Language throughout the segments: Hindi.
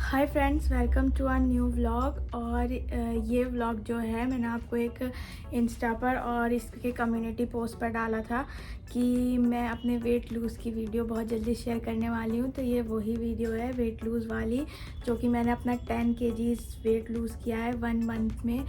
Hi friends, welcome to our new vlog. और ये व्लॉग जो है मैंने आपको एक इंस्टा पर और इसके कम्युनिटी पोस्ट पर डाला था कि मैं अपने वेट लूज़ की वीडियो बहुत जल्दी शेयर करने वाली हूँ। तो ये वही वीडियो है वेट लूज़ वाली, जो कि मैंने अपना 10 kg वेट लूज़ किया है 1 मंथ में।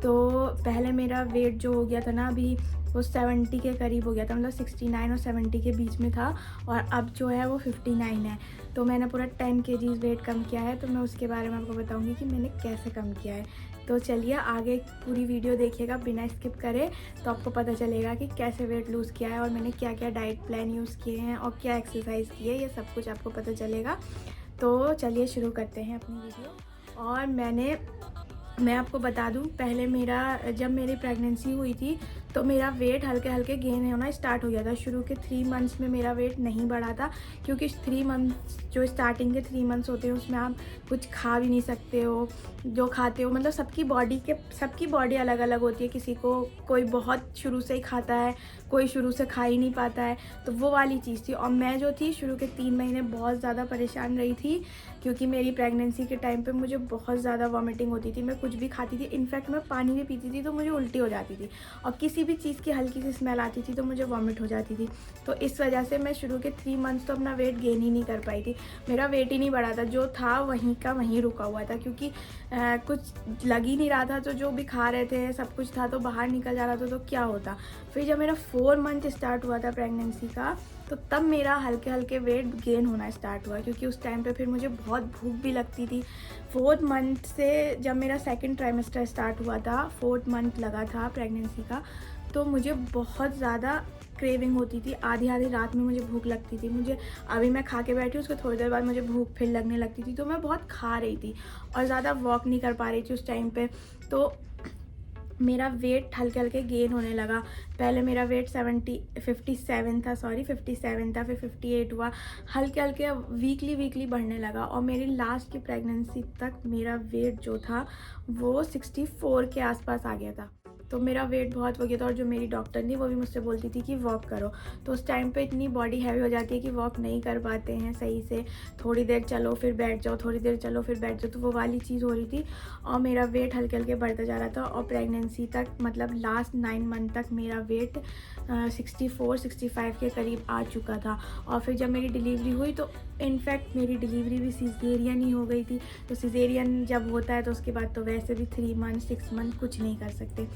तो पहले मेरा वेट जो हो गया था ना, अभी वो 70 के करीब हो गया था, मतलब 69 और 70 के बीच में था, और अब जो है वो 59 है। तो मैंने पूरा 10 kg वेट कम किया है। तो मैं उसके बारे में आपको बताऊंगी कि मैंने कैसे कम किया है। तो चलिए आगे पूरी वीडियो देखिएगा बिना स्किप करे, तो आपको पता चलेगा कि कैसे वेट लूज़ किया है और मैंने क्या क्या डाइट प्लान यूज़ किए हैं और क्या एक्सरसाइज की है, ये सब कुछ आपको पता चलेगा। तो चलिए शुरू करते हैं अपनी वीडियो। और मैं आपको बता दूं, पहले जब मेरी प्रेगनेंसी हुई थी तो मेरा वेट हल्के हल्के गेन होना स्टार्ट हो गया था। शुरू के 3 मंथ्स में मेरा वेट नहीं बढ़ा था, क्योंकि 3 मंथ्स जो स्टार्टिंग के 3 मंथ्स होते हैं उसमें आप कुछ खा भी नहीं सकते हो। जो खाते हो, मतलब सबकी बॉडी अलग अलग होती है। किसी को कोई बहुत शुरू से ही खाता है, कोई शुरू से खा ही नहीं पाता है। तो वो वाली चीज़ थी। और मैं जो थी शुरू के 3 महीने बहुत ज़्यादा परेशान रही थी, क्योंकि मेरी प्रेगनेंसी के टाइम पे मुझे बहुत ज़्यादा वॉमिटिंग होती थी। मैं कुछ भी खाती थी, इनफैक्ट मैं पानी भी पीती थी तो मुझे उल्टी हो जाती थी, और किसी भी चीज़ की हल्की सी स्मेल आती थी तो मुझे वॉमिट हो जाती थी। तो इस वजह से मैं शुरू के 3 मंथ्स तो अपना वेट गेन ही नहीं कर पाई थी। मेरा वेट ही नहीं बढ़ा था, जो था वहीं का वहीं रुका हुआ था, क्योंकि कुछ लग ही नहीं रहा था। तो जो भी खा रहे थे सब कुछ था तो बाहर निकल जा रहा था, तो क्या होता। फिर जब मेरा 4 मंथ स्टार्ट हुआ था प्रेगनेंसी का, तो तब मेरा हल्के हल्के वेट गेन होना स्टार्ट हुआ, क्योंकि उस टाइम पे फिर मुझे बहुत भूख भी लगती थी। 4th मंथ से जब मेरा 2nd ट्राइमेस्टर स्टार्ट हुआ था, 4th मंथ लगा था प्रेगनेंसी का, तो मुझे बहुत ज़्यादा क्रेविंग होती थी। आधी आधी रात में मुझे भूख लगती थी। मुझे अभी मैं खा के बैठी, उसके थोड़ी देर बाद मुझे भूख फिर लगने लगती थी। तो मैं बहुत खा रही थी और ज़्यादा वॉक नहीं कर पा रही थी उस टाइम पे। तो मेरा वेट हल्के हल्के गेन होने लगा। पहले मेरा वेट 57 था, 57 था, फिर 58 हुआ। हल्के हल्के वीकली बढ़ने लगा, और मेरी लास्ट की प्रेगनेंसी तक मेरा वेट जो था वो 64 के आसपास आ गया था। तो मेरा वेट बहुत हो गया था, और जो मेरी डॉक्टर थी वो भी मुझसे बोलती थी कि वॉक करो। तो उस टाइम पे इतनी बॉडी हैवी हो जाती है कि वॉक नहीं कर पाते हैं सही से। थोड़ी देर चलो फिर बैठ जाओ, थोड़ी देर चलो फिर बैठ जाओ, तो वो वाली चीज़ हो रही थी। और मेरा वेट हल्के हल्के बढ़ता जा रहा था, और प्रेगनेंसी तक, मतलब लास्ट 9 मंथ तक मेरा वेट 64-65 के करीब आ चुका था। और फिर जब मेरी डिलीवरी हुई, तो इनफैक्ट मेरी डिलीवरी भी सिजेरियन ही हो गई थी। तो सिजेरियन जब होता है तो उसके बाद तो वैसे भी 3 मंथ 6 मंथ कुछ नहीं कर सकते।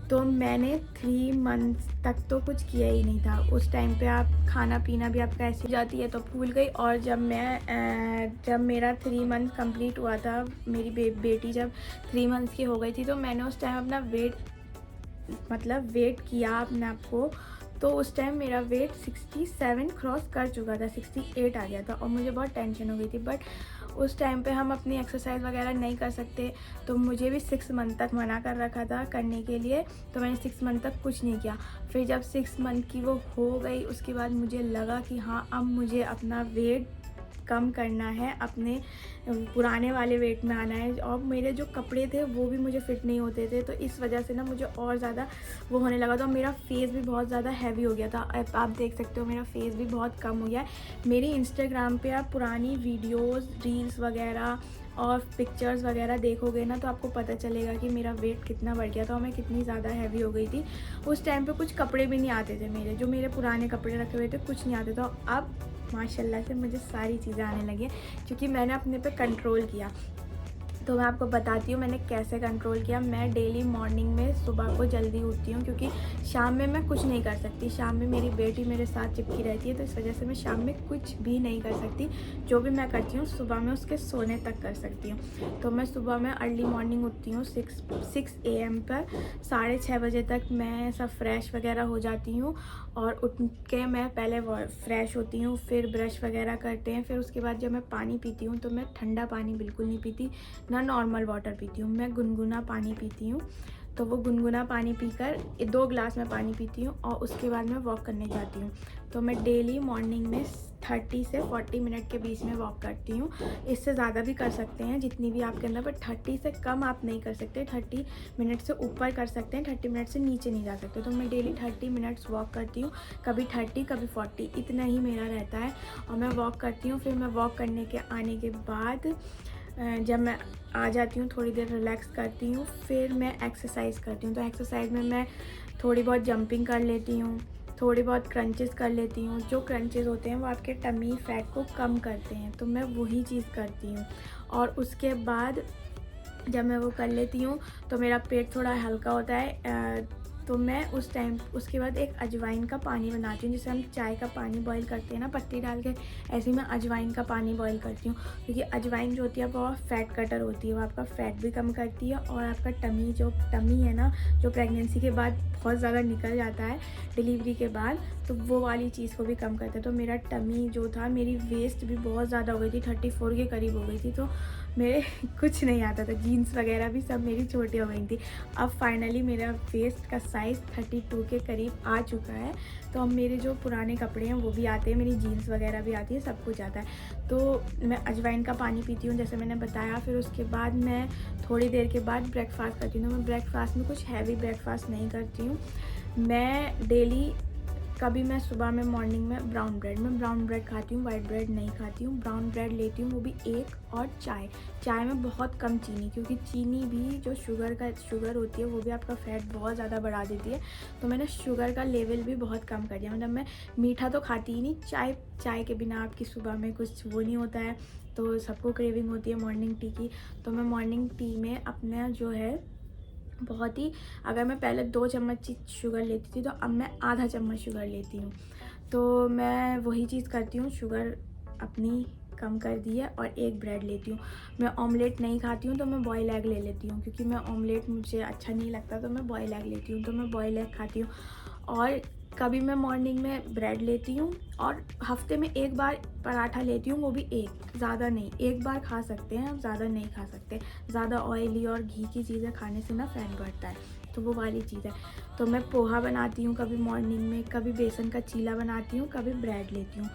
तो मैंने 3 मंथ्स तक तो कुछ किया ही नहीं था। उस टाइम पे आप खाना पीना भी आपका ऐसे हो जाती है, तो भूल गई। और जब मेरा 3 मंथ कंप्लीट हुआ था, मेरी बेटी जब 3 मंथ्स की हो गई थी, तो मैंने उस टाइम अपना वेट किया अपने आप को। तो उस टाइम मेरा वेट 67 क्रॉस कर चुका था, 68 आ गया था, और मुझे बहुत टेंशन हो गई थी। बट उस टाइम पे हम अपनी एक्सरसाइज वगैरह नहीं कर सकते, तो मुझे भी 6 मंथ तक मना कर रखा था करने के लिए। तो मैंने 6 मंथ तक कुछ नहीं किया। फिर जब 6 मंथ की वो हो गई, उसके बाद मुझे लगा कि हाँ, अब मुझे अपना वेट कम करना है, अपने पुराने वाले वेट में आना है। और मेरे जो कपड़े थे वो भी मुझे फिट नहीं होते थे, तो इस वजह से ना मुझे और ज़्यादा वो होने लगा था। मेरा फेस भी बहुत ज़्यादा हैवी हो गया था। आप देख सकते हो मेरा फेस भी बहुत कम हो गया है। मेरी इंस्टाग्राम पे आप पुरानी वीडियोस, रील्स वगैरह और पिक्चर्स वगैरह देखोगे ना, तो आपको पता चलेगा कि मेरा वेट कितना बढ़ गया था और मैं कितनी ज़्यादा हैवी हो गई थी। उस टाइम पे कुछ कपड़े भी नहीं आते थे मेरे, जो मेरे पुराने कपड़े रखे हुए थे कुछ नहीं आते थे। अब माशाल्लाह से मुझे सारी चीज़ें आने लगी हैं, क्योंकि मैंने अपने पे कंट्रोल किया। तो मैं आपको बताती हूँ मैंने कैसे कंट्रोल किया। मैं डेली मॉर्निंग में सुबह को जल्दी उठती हूँ, क्योंकि शाम में मैं कुछ नहीं कर सकती। शाम में मेरी बेटी मेरे साथ चिपकी रहती है, तो इस वजह से मैं शाम में कुछ भी नहीं कर सकती। जो भी मैं करती हूँ सुबह में उसके सोने तक कर सकती हूँ। तो मैं सुबह में अर्ली मॉर्निंग उठती हूँ 6 AM पर। 6:30 बजे तक मैं सब फ्रेश वगैरह हो जाती हूँ, और उठ के मैं पहले फ्रेश होती हूँ, फिर ब्रश वगैरह करते हैं। फिर उसके बाद जब मैं पानी पीती हूँ, तो मैं ठंडा पानी बिल्कुल नहीं पीती, ना नॉर्मल वाटर पीती हूँ, मैं गुनगुना पानी पीती हूँ। तो वो गुनगुना पानी पीकर 2 ग्लास में पानी पीती हूँ, और उसके बाद मैं वॉक करने जाती हूँ। तो मैं डेली मॉर्निंग में 30 से 40 मिनट के बीच में वॉक करती हूँ। इससे ज़्यादा भी कर सकते हैं जितनी भी आपके अंदर, बट 30 से कम आप नहीं कर सकते। 30 मिनट से ऊपर कर सकते हैं, 30 मिनट से नीचे नहीं जा सकते। तो मैं डेली 30 मिनट्स वॉक करती हूँ, कभी 30 कभी 40, इतना ही मेरा रहता है। और मैं वॉक करती हूँ। फिर मैं वॉक करने के आने के बाद जब मैं आ जाती हूँ थोड़ी देर रिलैक्स करती हूँ, फिर मैं एक्सरसाइज करती हूँ। तो एक्सरसाइज में मैं थोड़ी बहुत जंपिंग कर लेती हूँ, थोड़ी बहुत क्रंचेस कर लेती हूँ। जो क्रंचेस होते हैं वो आपके टमी फैट को कम करते हैं, तो मैं वही चीज़ करती हूँ। और उसके बाद जब मैं वो कर लेती हूँ तो मेरा पेट थोड़ा हल्का होता है। तो मैं उस टाइम उसके बाद एक अजवाइन का पानी बनाती हूँ, जैसे हम चाय का पानी बॉईल करते हैं ना पत्ती डाल के, ऐसे ही मैं अजवाइन का पानी बॉईल करती हूँ। क्योंकि अजवाइन जो होती है वो फैट कटर होती है, वो आपका फ़ैट भी कम करती है और आपका टमी है ना, जो प्रेगनेंसी के बाद बहुत ज़्यादा निकल जाता है डिलीवरी के बाद, तो वो वाली चीज़ को भी कम करता है। तो मेरा टमी जो था, मेरी वेस्ट भी बहुत ज़्यादा हो गई थी, 34 के करीब हो गई थी। तो मेरे कुछ नहीं आता था, जीन्स वगैरह भी सब मेरी छोटी हो गई थी। अब फाइनली मेरा वेस्ट का साइज़ 32 के करीब आ चुका है। तो अब मेरे जो पुराने कपड़े हैं वो भी आते हैं, मेरी जीन्स वगैरह भी आती है, सब कुछ आता है। तो मैं अजवाइन का पानी पीती हूँ जैसे मैंने बताया। फिर उसके बाद मैं थोड़ी देर के बाद ब्रेकफास्ट करती हूँ। तो मैं ब्रेकफास्ट में कुछ हैवी ब्रेकफास्ट नहीं करती हूँ। मैं डेली कभी मैं सुबह में मॉर्निंग में ब्राउन ब्रेड खाती हूँ, वाइट ब्रेड नहीं खाती हूँ। ब्राउन ब्रेड लेती हूँ, वो भी एक, और चाय में बहुत कम चीनी, क्योंकि चीनी भी जो शुगर होती है वो भी आपका फ़ैट बहुत ज़्यादा बढ़ा देती है। तो मैंने शुगर का लेवल भी बहुत कम कर दिया। मतलब मैं मीठा तो खाती ही नहीं, चाय के बिना आपकी सुबह में कुछ वो नहीं होता है। तो सबको क्रेविंग होती है मॉर्निंग टी की। तो मैं मॉर्निंग टी में अपना जो है बहुत ही, अगर मैं पहले 2 चम्मच शुगर लेती थी तो अब मैं आधा चम्मच शुगर लेती हूँ। तो मैं वही चीज़ करती हूँ, शुगर अपनी कम कर दी है, और एक ब्रेड लेती हूँ। मैं ऑमलेट नहीं खाती हूँ तो मैं बॉयल एग ले लेती हूँ, क्योंकि मैं ऑमलेट मुझे अच्छा नहीं लगता, तो मैं बॉयल एग लेती हूँ। तो मैं बॉयल एग खाती हूँ। और कभी मैं मॉर्निंग में ब्रेड लेती हूँ, और हफ्ते में एक बार पराठा लेती हूँ, वो भी एक, ज़्यादा नहीं। एक बार खा सकते हैं, अब ज़्यादा नहीं खा सकते। ज़्यादा ऑयली और घी की चीज़ें खाने से ना फैट बढ़ता है, तो वो वाली चीज़ है। तो मैं पोहा बनाती हूँ कभी मॉर्निंग में, कभी बेसन का चीला बनाती हूँ, कभी ब्रेड लेती हूँ,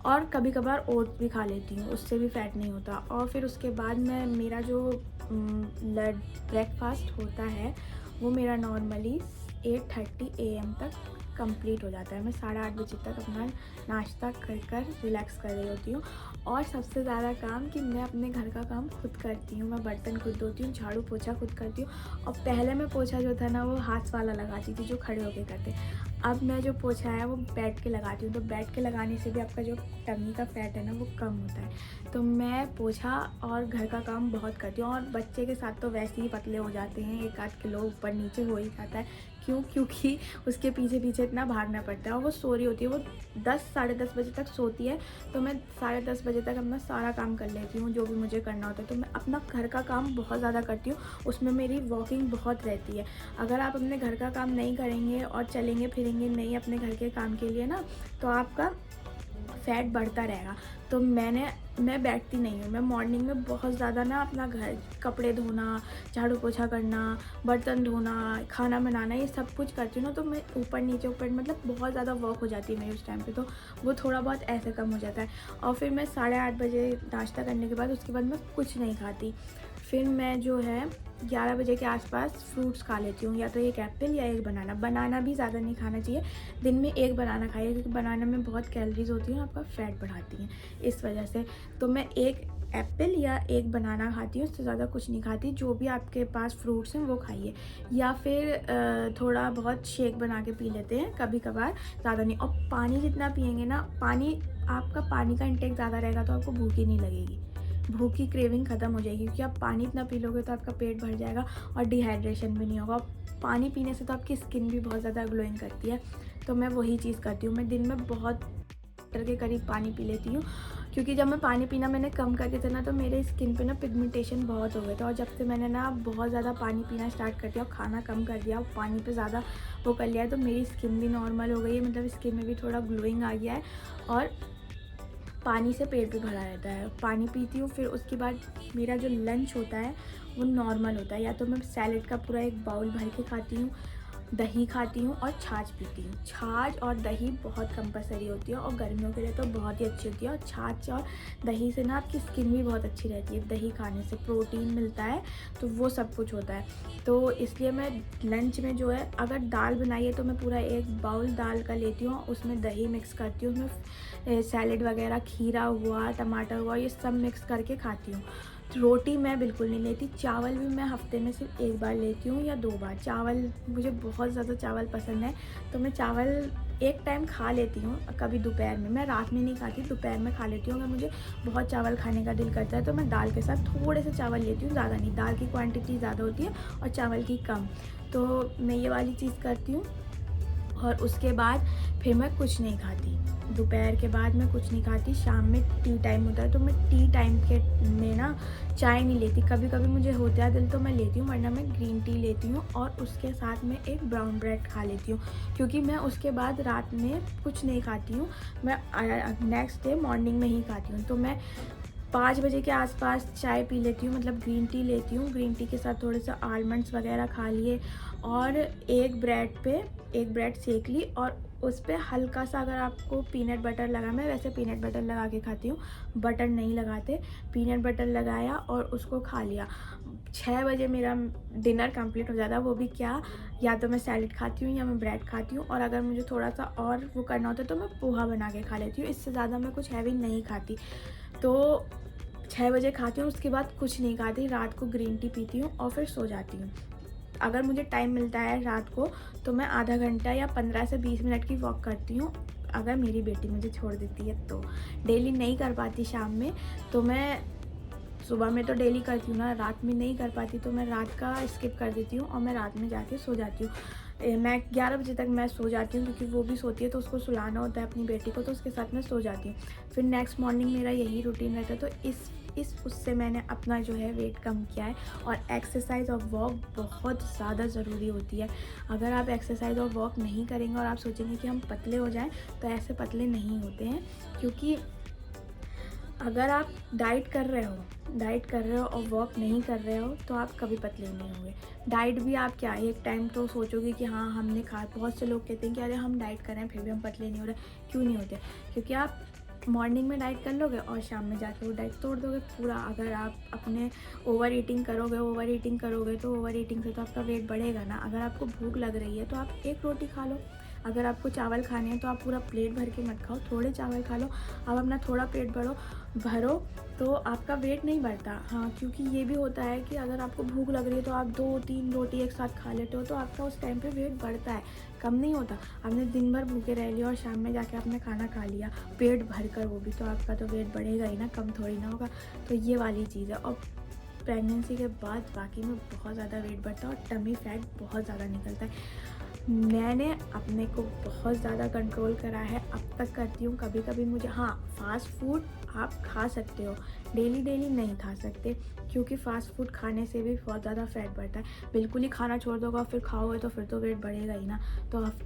और कभी कभार ओट्स भी खा लेती हूँ, उससे भी फ़ैट नहीं होता। और फिर उसके बाद मेरा जो ब्रेकफास्ट होता है वो मेरा नॉर्मली 8:30 AM तक कंप्लीट हो जाता है। मैं 8:30 बजे तक अपना नाश्ता कर रिलैक्स कर रही होती हूँ। और सबसे ज़्यादा काम कि मैं अपने घर का काम खुद करती हूँ। मैं बर्तन खुद धोती हूँ, झाड़ू पोछा खुद करती हूँ। और पहले मैं पोछा जो था ना वो हाथ वाला लगाती थी, जो खड़े होके करते। अब मैं जो पोछा है वो बैठ के लगाती हूँ। तो बैठ के लगाने से भी आपका जो टमी का फैट है ना वो कम होता है। तो मैं पोछा और घर का काम बहुत करती हूँ। और बच्चे के साथ तो वैसे ही पतले हो जाते हैं, 1-8 किलो ऊपर नीचे हो ही जाता है। क्योंकि उसके पीछे इतना भागना पड़ता है। और वो सो रही होती है, वो 10-10:30 बजे तक सोती है। तो मैं 10:30 बजे तक अपना सारा काम कर लेती हूँ, जो भी मुझे करना होता है। तो मैं अपना घर का काम बहुत ज़्यादा करती हूँ, उसमें मेरी वॉकिंग बहुत रहती है। अगर आप अपने घर का काम नहीं करेंगे और चलेंगे फिरेंगे नहीं अपने घर के काम के लिए ना, तो आपका फ़ैट बढ़ता रहेगा। तो मैं बैठती नहीं हूँ। मैं मॉर्निंग में बहुत ज़्यादा ना अपना घर, कपड़े धोना, झाड़ू पोछा करना, बर्तन धोना, खाना बनाना, ये सब कुछ करती हूँ ना। तो मैं ऊपर नीचे मतलब बहुत ज़्यादा वॉक हो जाती है मेरी उस टाइम पे। तो वो थोड़ा बहुत ऐसे कम हो जाता है। और फिर मैं 8:30 बजे नाश्ता करने के बाद उसके बाद मैं कुछ नहीं खाती। फिर मैं जो है 11 बजे के आसपास फ्रूट्स खा लेती हूँ, या तो एक एप्पल या एक बनाना भी ज़्यादा नहीं खाना चाहिए। दिन में एक बनाना खाइए, क्योंकि बनाना में बहुत कैलोरीज होती हैं, आपका फ़ैट बढ़ाती हैं, इस वजह से। तो मैं एक एप्पल या एक बनाना खाती हूँ, उससे ज़्यादा कुछ नहीं खाती। जो भी आपके पास फ्रूट्स हैं वो खाइए, या फिर थोड़ा बहुत शेक बना के पी लेते हैं कभी कभार, ज़्यादा नहीं। और पानी जितना पियेंगे ना, आपका पानी का इंटेक ज़्यादा रहेगा तो आपको भूख ही नहीं लगेगी, भूख की क्रेविंग ख़त्म हो जाएगी। क्योंकि आप पानी इतना पी लोगे तो आपका पेट भर जाएगा और डिहाइड्रेशन भी नहीं होगा। पानी पीने से तो आपकी स्किन भी बहुत ज़्यादा ग्लोइंग करती है। तो मैं वही चीज़ करती हूँ। मैं दिन में बहुत लीटर के करीब पानी पी लेती हूँ, क्योंकि जब मैं पानी पीना मैंने कम कर दिया था ना, तो मेरे स्किन पे ना पिगमेंटेशन बहुत हो गया था। और जब से मैंने ना बहुत ज़्यादा पानी पीना स्टार्ट कर दिया और खाना कम कर दिया और पानी पे ज़्यादा वो कर लिया है, तो मेरी स्किन भी नॉर्मल हो गई है। मतलब स्किन में भी थोड़ा ग्लोइंग आ गया है, और पानी से पेट भी भरा रहता है। पानी पीती हूँ, फिर उसके बाद मेरा जो लंच होता है वो नॉर्मल होता है। या तो मैं सैलेड का पूरा एक बाउल भर के खाती हूँ, दही खाती हूँ और छाछ पीती हूँ। छाछ और दही बहुत कंपलसरी होती है, और गर्मियों के लिए तो बहुत ही अच्छी होती है। और छाछ और दही से ना आपकी स्किन भी बहुत अच्छी रहती है। दही खाने से प्रोटीन मिलता है, तो वो सब कुछ होता है। तो इसलिए मैं लंच में जो है, अगर दाल बनाई है तो मैं पूरा एक बाउल दाल का लेती हूँ, उसमें दही मिक्स करती हूँ, उसमें सैलेड वगैरह, खीरा हुआ, टमाटर हुआ, ये सब मिक्स करके खाती हूँ। रोटी मैं बिल्कुल नहीं लेती, चावल भी मैं हफ्ते में सिर्फ 1 बार लेती हूँ या 2 बार। चावल मुझे बहुत ज़्यादा चावल पसंद है, तो मैं चावल एक टाइम खा लेती हूँ, कभी दोपहर में। मैं रात में नहीं खाती, दोपहर में खा लेती हूँ। अगर मुझे बहुत चावल खाने का दिल करता है तो मैं दाल के साथ थोड़े से चावल लेती हूँ, ज़्यादा नहीं। दाल की क्वांटिटी ज़्यादा होती है और चावल की कम, तो मैं ये वाली चीज़ करती हूँ। और उसके बाद फिर मैं कुछ नहीं खाती, दोपहर के बाद मैं कुछ नहीं खाती। शाम में टी टाइम होता है तो मैं टी टाइम के में ना चाय नहीं लेती। कभी कभी मुझे होता है दिल तो मैं लेती हूँ, वरना मैं ग्रीन टी लेती हूँ और उसके साथ में एक ब्राउन ब्रेड खा लेती हूँ, क्योंकि मैं उसके बाद रात में कुछ नहीं खाती हूँ। मैं नेक्स्ट डे मॉर्निंग में ही खाती हूँ। तो मैं 5 बजे के आसपास चाय पी लेती हूँ, मतलब ग्रीन टी लेती हूँ। ग्रीन टी के साथ थोड़े से आलमंड्स वगैरह खा लिए और एक ब्रेड सेक ली और उस पर हल्का सा, अगर आपको पीनट बटर लगा, मैं वैसे पीनट बटर लगा के खाती हूँ, बटर नहीं लगाते। पीनट बटर लगाया और उसको खा लिया। 6 बजे मेरा डिनर कंप्लीट हो जाता है। वो भी क्या, या तो मैं सैलेड खाती हूँ या मैं ब्रेड खाती हूँ, और अगर मुझे थोड़ा सा और वो करना होता है तो मैं पोहा बना के खा लेती हूँ। इससे ज़्यादा मैं कुछ हैवी नहीं खाती। तो 6 बजे खाती हूँ, उसके बाद कुछ नहीं खाती। रात को ग्रीन टी पीती हूँ और फिर सो जाती हूँ। अगर मुझे टाइम मिलता है रात को तो मैं आधा घंटा या 15 से 20 मिनट की वॉक करती हूँ, अगर मेरी बेटी मुझे छोड़ देती है तो। डेली नहीं कर पाती शाम में, तो मैं सुबह में तो डेली करती हूँ ना, रात में नहीं कर पाती तो मैं रात का स्किप कर देती हूँ और मैं रात में जाके सो जाती हूँ। मैं 11 बजे तक मैं सो जाती हूँ, क्योंकि वो भी सोती है तो उसको सुलाना होता है अपनी बेटी को, तो उसके साथ मैं सो जाती हूँ। फिर नेक्स्ट मॉर्निंग मेरा यही रूटीन रहता है। तो उससे मैंने अपना जो है वेट कम किया है। और एक्सरसाइज और वॉक बहुत ज़्यादा ज़रूरी होती है। अगर आप एक्सरसाइज और वॉक नहीं करेंगे और आप सोचेंगे कि हम पतले हो जाएं, तो ऐसे पतले नहीं होते हैं। क्योंकि अगर आप डाइट कर रहे हो और वॉक नहीं कर रहे हो तो आप कभी पतले नहीं होंगे। डाइट भी आप क्या, एक टाइम तो सोचोगे कि हाँ हमने खा, बहुत से लोग कहते हैं कि अरे हम डाइट कर रहे हैं फिर भी हम पतले नहीं हो रहे। क्यों नहीं होते? क्योंकि आप मॉर्निंग में डाइट कर लोगे और शाम में जाके वो डाइट तोड़ दोगे पूरा। अगर आप अपने ओवर ईटिंग करोगे तो ओवर ईटिंग से तो आपका वेट बढ़ेगा ना। अगर आपको भूख लग रही है तो आप एक रोटी खा लो। अगर आपको चावल खाने हैं तो आप पूरा प्लेट भर के मत खाओ, थोड़े चावल खा लो। आप अपना थोड़ा पेट भरो तो आपका वेट नहीं बढ़ता। हाँ, क्योंकि ये भी होता है कि अगर आपको भूख लग रही है तो आप 2-3 रोटी एक साथ खा लेते हो तो आपका उस टाइम पे वेट बढ़ता है, कम नहीं होता। आपने दिन भर भूखे रह लिया और शाम में जाके आपने खाना खा लिया पेट भर कर, वो भी तो आपका तो वेट बढ़ेगा ही ना, कम थोड़ी ना होगा। तो ये वाली चीज़ है। और प्रेगनेंसी के बाद वाकई में बहुत ज़्यादा वेट बढ़ता है और टमी फैट बहुत ज़्यादा निकलता है। मैंने अपने को बहुत ज़्यादा कंट्रोल करा है, अब तक करती हूँ। कभी कभी मुझे, हाँ, फास्ट फूड आप खा सकते हो, डेली नहीं खा सकते, क्योंकि फास्ट फूड खाने से भी बहुत ज़्यादा फैट बढ़ता है। बिल्कुल ही खाना छोड़ दोगे फिर खाओगे तो फिर तो वेट बढ़ेगा ही ना। तो आप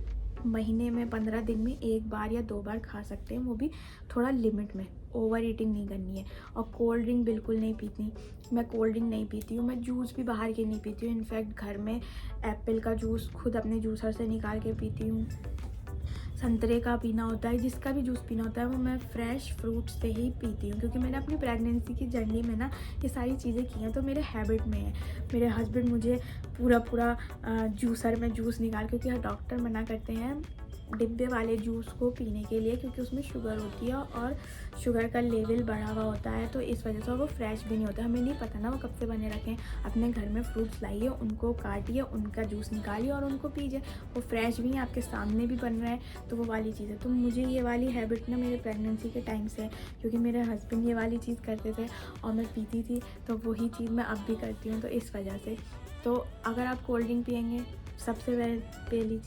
महीने में 15 दिन में 1 बार या 2 बार खा सकते हैं, वो भी थोड़ा लिमिट में। ओवर ईटिंग नहीं करनी है। और कोल्ड ड्रिंक बिल्कुल नहीं पीती। मैं कोल्ड ड्रिंक नहीं पीती हूँ। मैं जूस भी बाहर के नहीं पीती हूँ। इनफैक्ट घर में एप्पल का जूस खुद अपने जूसर से निकाल के पीती हूँ। संतरे का पीना होता है, जिसका भी जूस पीना होता है वो मैं फ्रेश फ्रूट से ही पीती हूँ, क्योंकि मैंने अपनी प्रेगनेंसी की जर्नी में ना ये सारी चीज़ें की हैं, तो मेरे हैबिट में है। मेरे हस्बैंड मुझे पूरा जूसर में जूस निकाल, क्योंकि डॉक्टर मना करते हैं डिब्बे वाले जूस को पीने के लिए, क्योंकि उसमें शुगर होती है और शुगर का लेवल बढ़ा हुआ होता है, तो इस वजह से वो फ्रेश भी नहीं होता। हमें नहीं पता ना वो कब से बने रखें। अपने घर में फ्रूट्स लाइए, उनको काटिए, उनका जूस निकालिए और उनको पीजिए। वो फ्रेश भी हैं, आपके सामने भी बन रहा है, तो वो वाली चीज़ है। तो मुझे ये वाली हैबिट ना मेरे प्रेगनेंसी के टाइम से है, क्योंकि मेरे हस्बैंड ये वाली चीज़ करते थे और मैं पीती थी, तो वही चीज़ मैं अब भी करती हूँ, तो इस वजह से। तो अगर आप कोल्ड ड्रिंक पियेंगे, सबसे पहली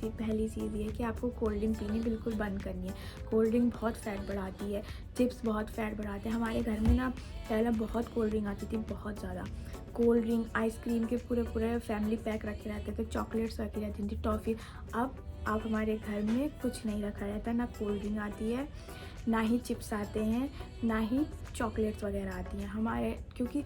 चीज़ ये है कि आपको कोल्ड ड्रिंक पीनी बिल्कुल बंद करनी है। कोल्ड ड्रिंक बहुत फ़ैट बढ़ाती है, चिप्स बहुत फ़ैट बढ़ाते हैं। हमारे घर में ना पहले बहुत कोल्ड ड्रिंक आती थी, बहुत ज़्यादा कोल्ड ड्रिंक, आइसक्रीम के पूरे फैमिली पैक रखे रहते थे, चॉकलेट्स रखी रहती थी, टॉफ़ी। अब हमारे घर में कुछ नहीं रखा रहता, ना कोल्ड ड्रिंक आती है, ना ही चिप्स आते हैं, ना ही चॉकलेट्स वगैरह आती हैं हमारे, क्योंकि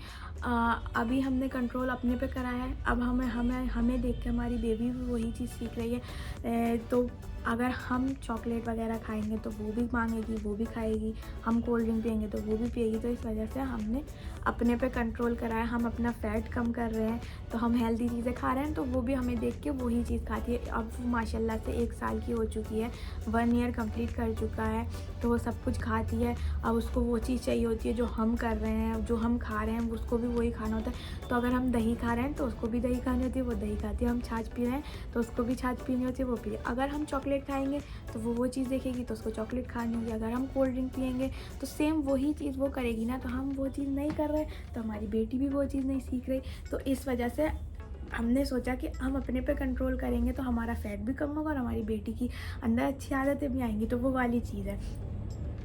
अभी हमने कंट्रोल अपने पे करा है। अब हमें देख के हमारी बेबी भी वही चीज़ सीख रही है। तो अगर हम चॉकलेट वगैरह खाएंगे तो वो भी मांगेगी, वो भी खाएगी। हम कोल्ड ड्रिंक पियेंगे तो वो भी पिएगी। तो इस वजह से हमने अपने पे कंट्रोल करा है, हम अपना फ़ैट कम कर रहे हैं, तो हम हेल्दी चीज़ें खा रहे हैं, तो वो भी हमें देख के वही चीज़ खाती है। अब वो माशाल्लाह से 1 साल की हो चुकी है, 1 ईयर कंप्लीट कर चुका है, तो वो सब कुछ खाती है। अब उसको वो चीज़ चाहिए होती है जो हम कर रहे हैं, जो हम खा रहे हैं उसको भी वही खाना होता है। तो अगर हम दही खा रहे हैं तो उसको भी दही खानी होती है, वो दही खाती है। हम छाछ पी रहे हैं तो उसको भी छाछ पीनी होती है, वो पी। अगर हम चॉकलेट खाएंगे तो वो चीज़ देखेगी तो उसको चॉकलेट खानी होगी। अगर हम कोल्ड ड्रिंक पियेंगे तो सेम वही चीज़ वो करेगी ना। तो हम वो चीज़ नहीं कर रहे तो हमारी बेटी भी वो चीज़ नहीं सीख रही। तो इस वजह से हमने सोचा कि हम अपने पे कंट्रोल करेंगे तो हमारा फ़ैट भी कम होगा और हमारी बेटी की अंदर अच्छी आदतें भी आएंगी। तो वो वाली चीज़ है,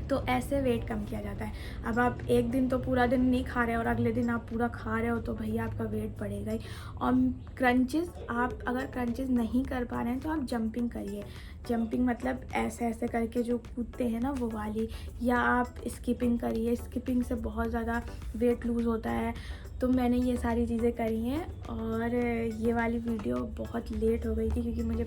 तो ऐसे वेट कम किया जाता है। अब आप एक दिन तो पूरा दिन नहीं खा रहे और अगले दिन आप पूरा खा रहे हो तो भैया आपका वेट बढ़ेगा ही। और क्रंचेस, आप अगर क्रंचेस नहीं कर पा रहे हैं तो आप जंपिंग करिए। जंपिंग मतलब ऐसे ऐसे करके जो कूदते हैं ना वो वाली, या आप स्किपिंग करिए। स्किपिंग से बहुत ज़्यादा वेट लूज़ होता है। तो मैंने ये सारी चीज़ें करी हैं। और ये वाली वीडियो बहुत लेट हो गई थी क्योंकि मुझे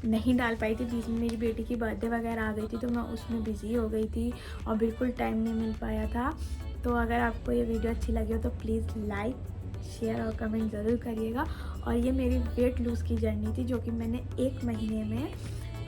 नहीं डाल पाई थी, बीच में मेरी बेटी की बर्थडे वगैरह आ गई थी तो मैं उसमें बिज़ी हो गई थी और बिल्कुल टाइम नहीं मिल पाया था। तो अगर आपको ये वीडियो अच्छी लगी हो तो प्लीज़ लाइक, शेयर और कमेंट ज़रूर करिएगा। और ये मेरी वेट लूज़ की जर्नी थी जो कि मैंने 1 महीने में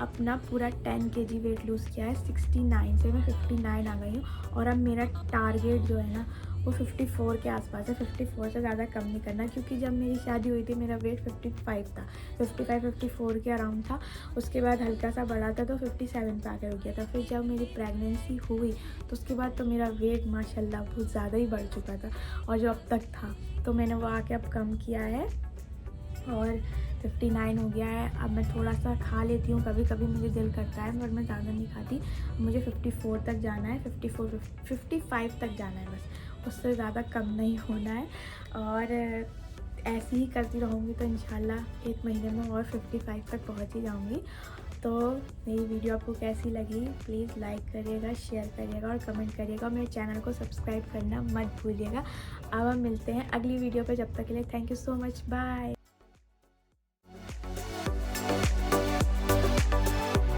अपना पूरा 10 kg वेट लूज़ किया है। 69 से मैं 59 आ गई हूँ और अब मेरा टारगेट जो है ना वो 54 के आसपास है। 54 से ज़्यादा कम नहीं करना, क्योंकि जब मेरी शादी हुई थी मेरा वेट 55 था, 55-54 के अराउंड था। उसके बाद हल्का सा बढ़ा था तो 57 पे आकर रुक गया था। फिर जब मेरी प्रेगनेंसी हुई तो उसके बाद तो मेरा वेट माशाल्लाह बहुत ज़्यादा ही बढ़ चुका था और जो अब तक था तो मैंने वो आके अब कम किया है और 59 हो गया है। अब मैं थोड़ा सा खा लेती हूँ, कभी कभी मुझे दिल करता है, पर मैं ज़्यादा नहीं खाती। मुझे 54 तक जाना है, 55 तक जाना है बस, उससे ज़्यादा कम नहीं होना है। और ऐसे ही करती रहूँगी तो इंशाल्लाह 1 महीने में और 55 तक पहुँच ही जाऊँगी। तो मेरी वीडियो आपको कैसी लगी प्लीज़ लाइक करिएगा, शेयर करिएगा और कमेंट करिएगा। और मेरे चैनल को सब्सक्राइब करना मत भूलिएगा। अब हम मिलते हैं अगली वीडियो पे, जब तक के लिए thank you so much, bye.